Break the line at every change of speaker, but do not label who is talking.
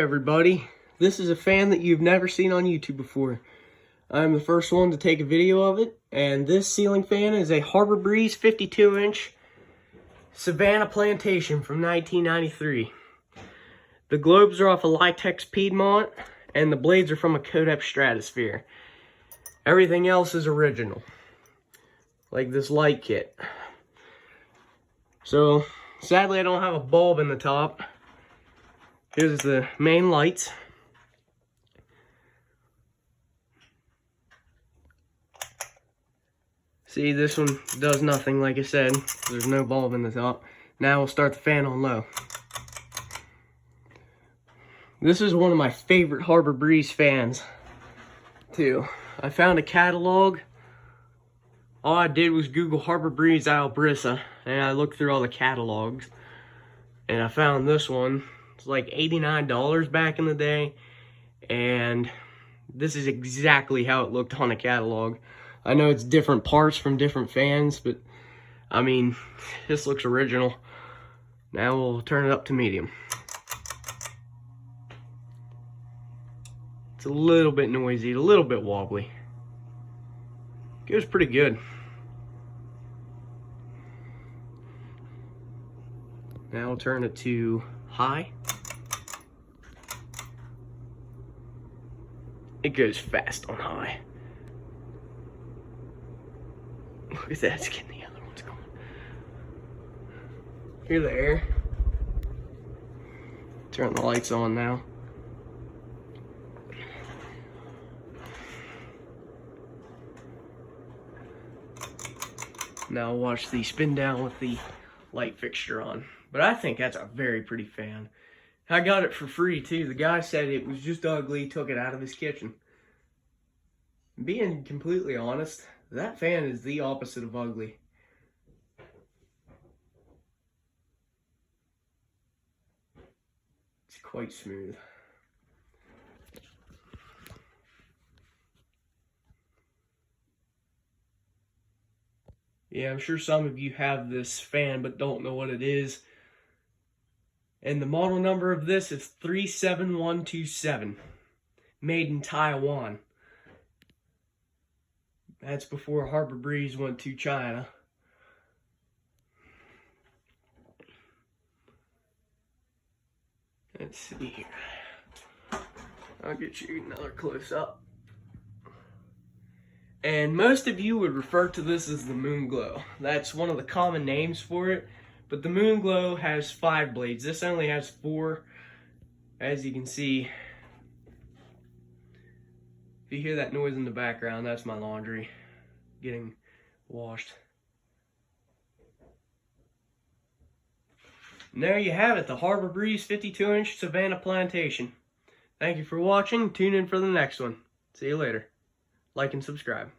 Everybody, this is a fan that you've never seen on YouTube before. I'm the first one to take a video of it, and this ceiling fan is a Harbor Breeze 52-inch Savannah Plantation from 1993. The globes are off a Litex Piedmont, and the blades are from a Kodak Stratosphere. Everything else is original, like this light kit. So, sadly I don't have a bulb in the top. Here's the main lights. See, this one does nothing, like I said. There's no bulb in the top. Now we'll start the fan on low. This is one of my favorite Harbor Breeze fans, too. I found a catalog. All I did was Google Harbor Breeze Albrissa, and I looked through all the catalogs. And I found this one. It's like $89 back in the day, and this is exactly how it looked on a catalog. I know it's different parts from different fans, but I mean, this looks original. Now we'll turn it up to medium. It's a little bit noisy, a little bit wobbly. Goes pretty good. Now we'll turn it to high. It goes fast on high. Look at that, it's getting the other ones going. Hear the air. Turn the lights on now. Now watch the spin down with the light fixture on. But I think that's a very pretty fan. I got it for free too. The guy said it was just ugly, took it out of his kitchen. Being completely honest, that fan is the opposite of ugly. It's quite smooth. Yeah, I'm sure some of you have this fan but don't know what it is. And the model number of this is 37127. Made in Taiwan. That's before Harbor Breeze went to China. Let's see here. I'll get you another close up. And most of you would refer to this as the Moon Glow. That's one of the common names for it. But the Moon Glow has 5 blades. This only has 4. As you can see, if you hear that noise in the background, that's my laundry getting washed. And there you have it, the Harbor Breeze 52-inch Savannah Plantation. Thank you for watching. Tune in for the next one. See you later. Like and subscribe.